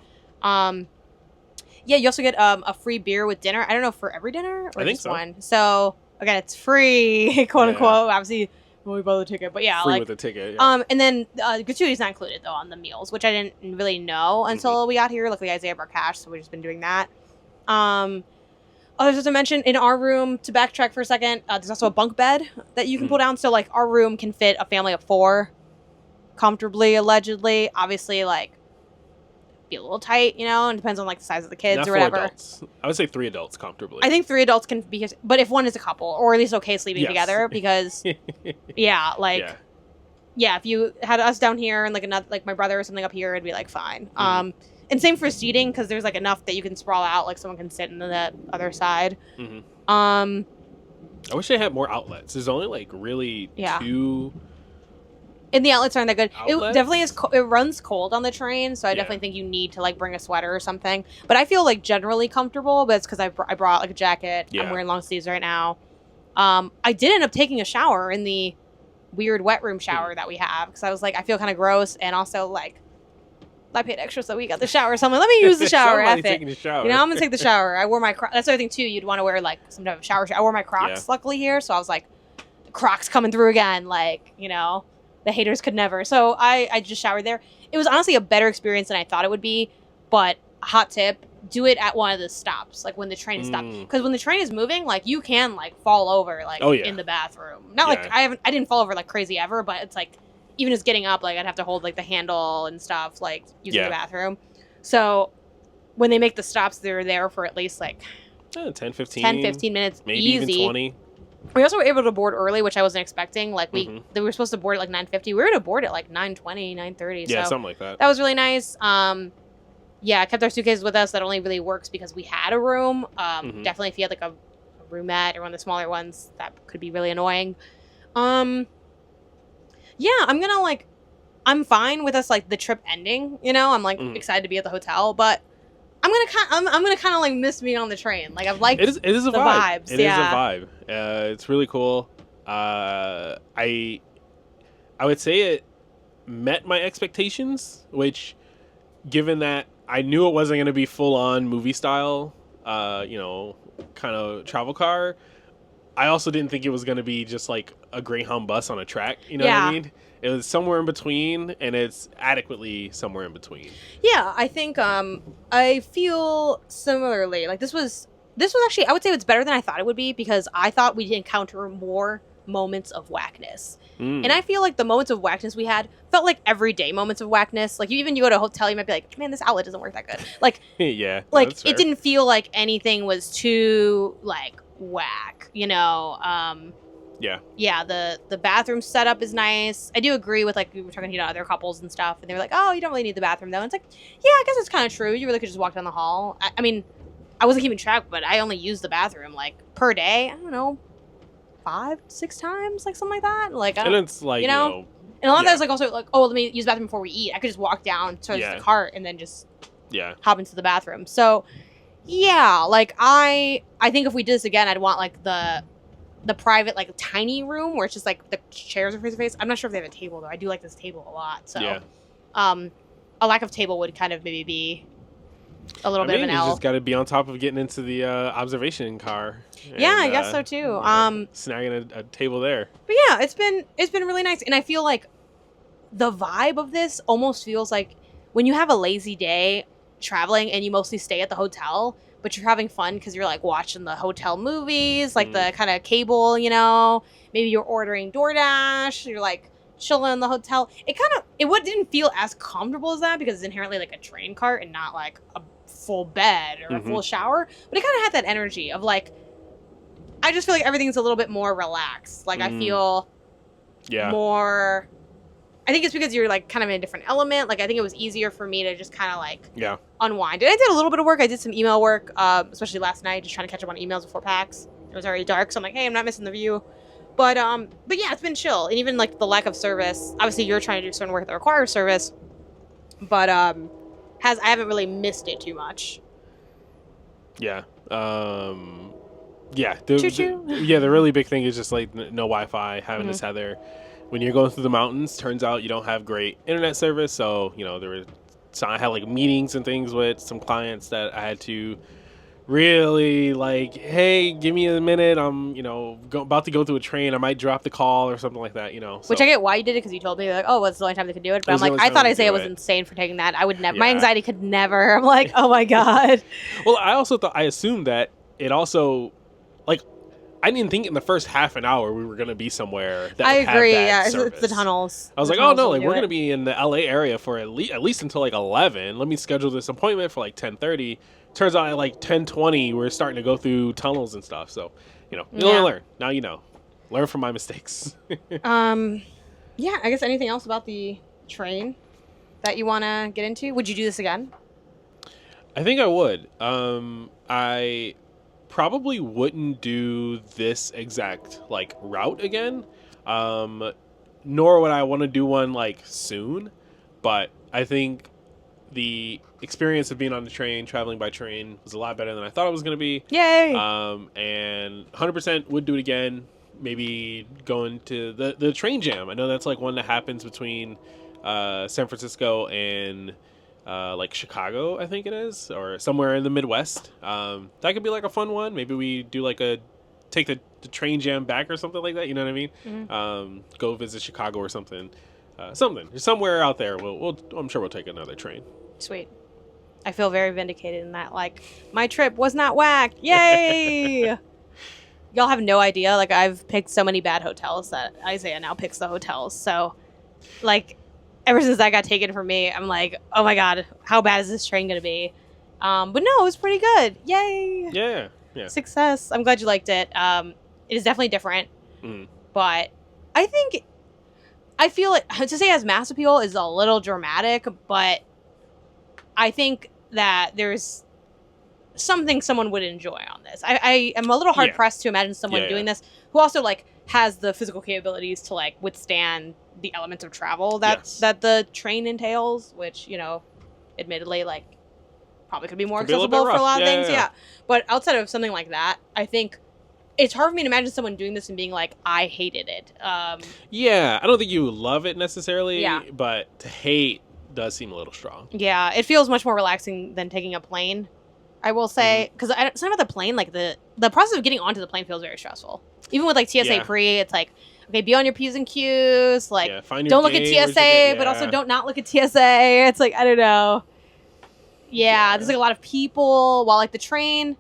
Yeah, you also get a free beer with dinner. I don't know for every dinner or I think just so. one. So again, it's free, quote unquote. Obviously, when we bought the ticket, but yeah, free like with the ticket. Yeah. and then gratuity's not included though on the meals, which I didn't really know until we got here. Luckily, Isaiah brought cash, so we've just been doing that. Just to mention, in our room, to backtrack for a second, there's also a bunk bed that you can pull down. So like our room can fit a family of 4 comfortably, allegedly. Obviously, like. Be a little tight, and it depends on like the size of the kids Not or whatever. 4 adults. I would say 3 adults comfortably. I think 3 adults can be, but if one is a couple, or at least okay sleeping together, because yeah, if you had us down here and like another, like my brother or something up here, it'd be like fine. And same for seating, because there's like enough that you can sprawl out, like someone can sit in the other side. I wish they had more outlets. There's only like really 2. And the outlets aren't that good. Outlets? It definitely is. It runs cold on the train, so I definitely think you need to like bring a sweater or something. But I feel like generally comfortable. But it's because I brought like a jacket. Yeah. I'm wearing long sleeves right now. I did end up taking a shower in the weird wet room shower that we have, because I was like, I feel kind of gross, and also like I paid extra so we got the shower. So I'm like, let me use the shower. Taking a shower. You know, I'm gonna take the shower. I wore my that's the other thing too. You'd want to wear like some type of shower. I wore my Crocs luckily here, so I was like, Crocs coming through again. Like, you know. The haters could never. So I just showered there. It was honestly a better experience than I thought it would be. But hot tip, do it at one of the stops, like when the train is stopped. Because when the train is moving, like you can like fall over like in the bathroom. Not like I didn't fall over like crazy ever, but it's like even just getting up, like I'd have to hold like the handle and stuff, like using the bathroom. So when they make the stops, they're there for at least like 10, 15 minutes, maybe easy. even 20. We also were able to board early, which I wasn't expecting. Like they were supposed to board at like 9:50. We were able to board at like 9:20, 9:30. Yeah, so something like that. That was really nice. Yeah, I kept our suitcases with us. That only really works because we had a room. Definitely if you had like a roomette or one of the smaller ones, that could be really annoying. Yeah, I'm fine with us like the trip ending. You know, I'm like excited to be at the hotel, but I'm gonna kind of like miss being on the train. Like I've liked it is a the vibe. vibes. It is a vibe. It's really cool. I would say it met my expectations, which, given that I knew it wasn't going to be full on movie style, kind of travel car. I also didn't think it was going to be just like a Greyhound bus on a track. You know what I mean? It was somewhere in between, and it's adequately somewhere in between. Yeah, I think I feel similarly. Like this was actually, I would say it's better than I thought it would be, because I thought we'd encounter more moments of whackness. And I feel like the moments of whackness we had felt like everyday moments of whackness. Like you go to a hotel, you might be like, man, this outlet doesn't work that good. Like, yeah, like it didn't feel like anything was too like whack, you know? Yeah, the bathroom setup is nice. I do agree with, like, we were talking to other couples and stuff, and they were like, oh, you don't really need the bathroom, though. And it's like, yeah, I guess it's kind of true. You really could just walk down the hall. I mean, I wasn't keeping track, but I only used the bathroom, like, per day. I don't know, 5-6 times, like, something like that. Like, and it's like, you know? And a lot of that is, like, also, like, oh, let me use the bathroom before we eat. I could just walk down to the cart and then just hop into the bathroom. So, yeah, like, I think if we did this again, I'd want, like, the private, like, tiny room where it's just, like, the chairs are face to face. I'm not sure if they have a table, though. I do like this table a lot. So, a lack of table would kind of maybe be a little bit of an L. You just got to be on top of getting into the observation car. Yeah, I guess so, too. Snagging a table there. But, yeah, it's been really nice. And I feel like the vibe of this almost feels like when you have a lazy day traveling and you mostly stay at the hotel, but you're having fun because you're, like, watching the hotel movies, like the kind of cable, you know. Maybe you're ordering DoorDash. You're, like, chilling in the hotel. It didn't feel as comfortable as that because it's inherently, like, a train cart and not, like, a full bed or a full shower. But it kind of had that energy of, like, I just feel like everything's a little bit more relaxed. Like, I feel more... I think it's because you're, like, kind of in a different element. Like, I think it was easier for me to just kind of, like, unwind. And I did a little bit of work. I did some email work, especially last night, just trying to catch up on emails before PAX. It was already dark, so I'm like, hey, I'm not missing the view. But yeah, it's been chill. And even, like, the lack of service. Obviously, you're trying to do certain work that requires service. But I haven't really missed it too much. Yeah. The Choo-choo. The really big thing is just, like, no Wi-Fi, having to sit there. When you're going through the mountains, turns out you don't have great internet service. So, you know, I had, like, meetings and things with some clients that I had to really, like, hey, give me a minute. I'm, you know, about to go through a train. I might drop the call or something like that, you know. So. Which I get why you did it, because you told me, like, oh, what's the only time they could do it? But I'm like, I thought Isaiah was insane for taking that. I would never. My anxiety could never. I'm like, oh, my God. Well, I assumed that it also, like, I didn't think in the first half an hour we were going to be somewhere that I would agree, have bad it's the tunnels. I was like, oh, no, like, we're going to be in the LA area for at least until, like, 11. Let me schedule this appointment for, like, 10:30. Turns out at, like, 10:20, we're starting to go through tunnels and stuff. So, you know, you learn. Now you know. Learn from my mistakes. Yeah, I guess anything else about the train that you want to get into? Would you do this again? I think I would. I probably wouldn't do this exact like route again. Nor would I want to do one like soon. But I think the experience of being on the train, traveling by train, was a lot better than I thought it was going to be. Yay! And 100% would do it again. Maybe going to the train jam. I know that's like one that happens between San Francisco and like Chicago, I think it is, or somewhere in the Midwest. That could be like a fun one. Maybe we do like take the train jam back or something like that. You know what I mean? Mm-hmm. Go visit Chicago or something. Somewhere out there. I'm sure we'll take another train. Sweet. I feel very vindicated in that. Like, my trip was not whack. Yay! Y'all have no idea. Like, I've picked so many bad hotels that Isaiah now picks the hotels. So, like, ever since that got taken from me, I'm like, oh my god, how bad is this train gonna be? But no, it was pretty good. Yay! Yeah. Success. I'm glad you liked it. It is definitely different. But I feel like to say it has mass appeal is a little dramatic, but I think that there's something someone would enjoy on this. I am a little hard pressed to imagine someone doing this who also like has the physical capabilities to like withstand the elements of travel that the train entails, which, you know, admittedly, like, probably could be more accessible for a lot of things. Yeah. But outside of something like that, I think it's hard for me to imagine someone doing this and being like, I hated it. Yeah, I don't think you love it necessarily, but to hate does seem a little strong. Yeah, it feels much more relaxing than taking a plane, I will say. Because it's not about the plane, like the process of getting onto the plane feels very stressful. Even with like TSA pre, it's like, okay, be on your P's and Q's, like, don't look at TSA, but also don't not look at TSA. It's like, I don't know. Yeah, there's like a lot of people, while like the train,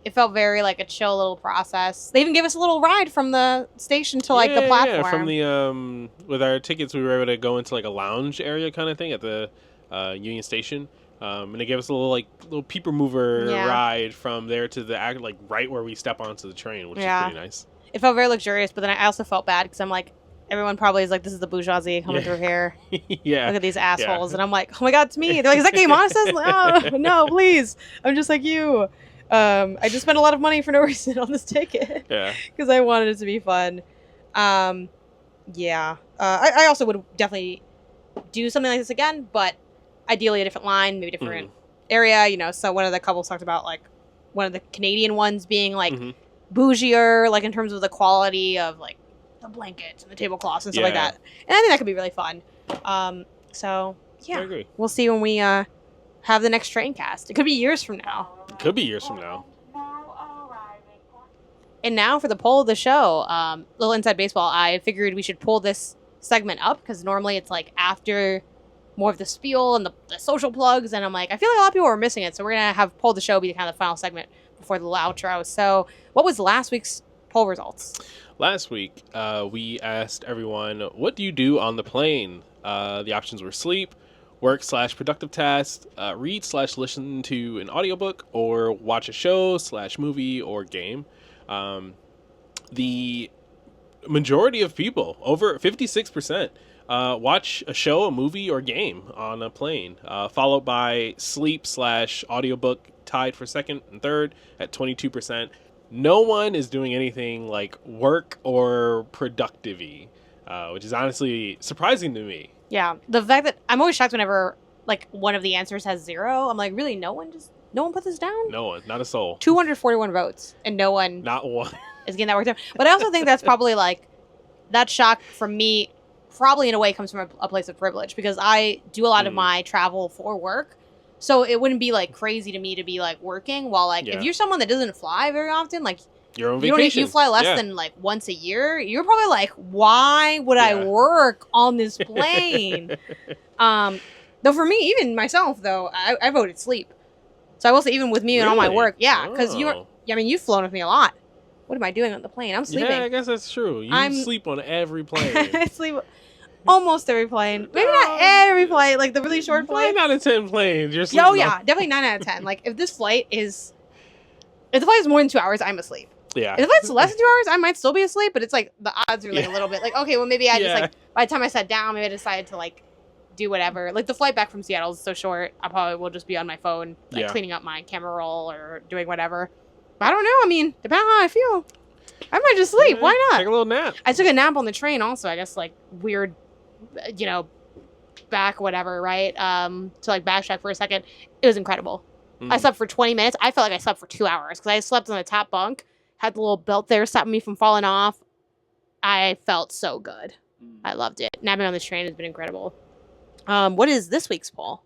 it felt very like a chill little process. They even gave us a little ride from the station to like the platform. Yeah, from the with our tickets, we were able to go into like a lounge area kind of thing at the Union Station, and they gave us a little peeper mover ride from there to the like right where we step onto the train, which is pretty nice. It felt very luxurious, but then I also felt bad because I'm like, everyone probably is like, this is the bourgeoisie coming through here. Look at these assholes, and I'm like, oh my god, it's me. They're like, is that Game Honest? Like, oh no, please, I'm just like you. I just spent a lot of money for no reason on this ticket. Because I wanted it to be fun. I also would definitely do something like this again, but ideally a different line, maybe different area, you know. So one of the couples talked about like one of the Canadian ones being like bougier, like in terms of the quality of like the blankets and the tablecloths and stuff like that. And I think that could be really fun. So yeah, I agree. We'll see when we have the next Traincast. It could be years from now. And now for the poll of the show, little inside baseball. I figured we should pull this segment up because normally it's like after more of the spiel and the social plugs, and I'm like, I feel like a lot of people are missing it, so we're gonna have poll the show be kind of the final segment before the outro. So, what was last week's poll results? Last week, we asked everyone, what do you do on the plane? The options were sleep, work/productive tasks, read/listen to an audiobook, or watch a show /movie or game. The majority of people, over 56%, watch a show, a movie, or game on a plane, followed by sleep/audiobook, tied for second and third at 22%. No one is doing anything like work or productive-y, which is honestly surprising to me. Yeah, the fact that I'm always shocked whenever like one of the answers has 0. I'm like, really, no one put this down? No one, not a soul. 241 votes, and not one is getting that work done. But I also think that's probably like that shock from me. Probably in a way comes from a place of privilege because I do a lot of my travel for work. So it wouldn't be like crazy to me to be like working while like if you're someone that doesn't fly very often, like you're on vacation. You fly less than like once a year, you're probably like, why would I work on this plane? Though for me, even myself though, I voted sleep. So I will say even with me and all my work, because you've flown with me a lot. What am I doing on the plane? I'm sleeping. Yeah, I guess that's true. You sleep on every plane. I sleep almost every plane. Maybe not every plane, like the really short flight. 9 out of 10 planes. You're sleeping. Oh yeah, definitely 9 out of 10. Like if the flight is more than 2 hours, I'm asleep. Yeah. If it's less than 2 hours, I might still be asleep, but it's like the odds are like a little bit like, okay, well maybe I just like by the time I sat down, maybe I decided to like do whatever. Like the flight back from Seattle is so short, I probably will just be on my phone, like cleaning up my camera roll or doing whatever. But I don't know. I mean, depending on how I feel, I might just sleep. Why not? Take a little nap. I took a nap on the train also. I guess like weird, back whatever, right? To like backtrack for a second. It was incredible. I slept for 20 minutes. I felt like I slept for 2 hours because I slept on the top bunk, had the little belt there stopping me from falling off. I felt so good. I loved it. Napping on this train has been incredible. What is this week's poll?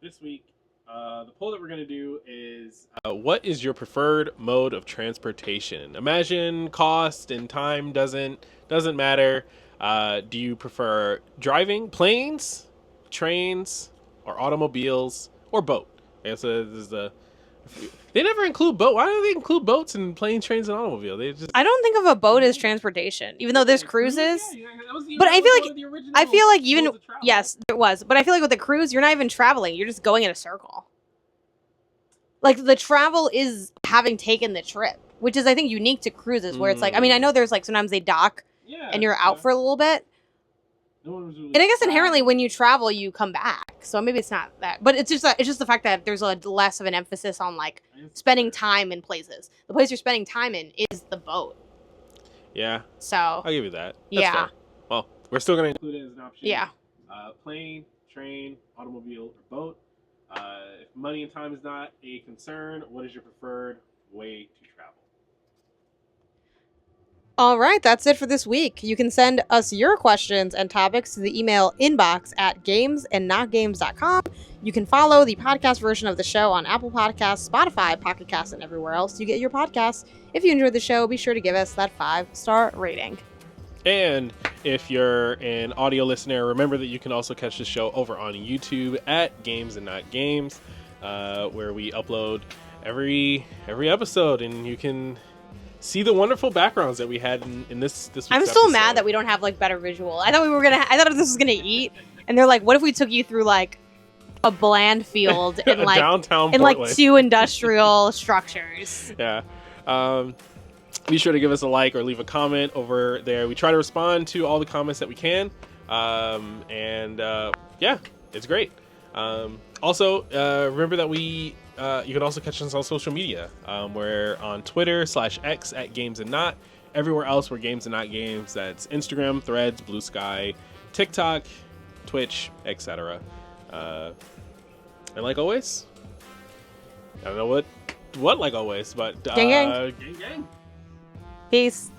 This week, the poll that we're going to do is, what is your preferred mode of transportation? Imagine cost and time doesn't matter. Do you prefer driving, planes, trains, or automobiles, or boat? I guess this is they never include boat. Why do they include boats and planes, trains, and automobiles? I don't think of a boat as transportation, even though there's cruises. But I feel like even yes, there was. But I feel like with the cruise, you're not even traveling. You're just going in a circle. Like the travel is having taken the trip, which is I think unique to cruises, where it's like, I mean, I know there's like sometimes they dock and you're out for a little bit. And I guess inherently when you travel, you come back. So maybe it's not that, but it's just the fact that there's a less of an emphasis on like spending time in places. The place you're spending time in is the boat. Yeah. So I'll give you that. That's fair. Well, we're still going to include it as an option. Yeah. Plane, train, automobile, or boat. If money and time is not a concern, what is your preferred way to travel? All right, that's it for this week. You can send us your questions and topics to the email inbox at gamesandnotgames.com. You can follow the podcast version of the show on Apple Podcasts, Spotify, Pocket Casts, and everywhere else you get your podcasts. If you enjoyed the show, be sure to give us that 5-star rating. And if you're an audio listener, remember that you can also catch the show over on YouTube at Games and Not Games, where we upload every episode, and you can see the wonderful backgrounds that we had in this week's I'm still episode. Mad that we don't have like better visual. I thought this was gonna eat, and they're like, what if we took you through like a bland field in like downtown in Portland. like 2 industrial structures? Yeah. Be sure to give us a like or leave a comment over there. We try to respond to all the comments that we can. Yeah, it's great. Also, remember that you can also catch us on social media. We're on Twitter /X at Games and Not. Everywhere else, we're Games and Not Games. That's Instagram, Threads, Blue Sky, TikTok, Twitch, etc. And like always, I don't know what like always, but gang. gang. Peace.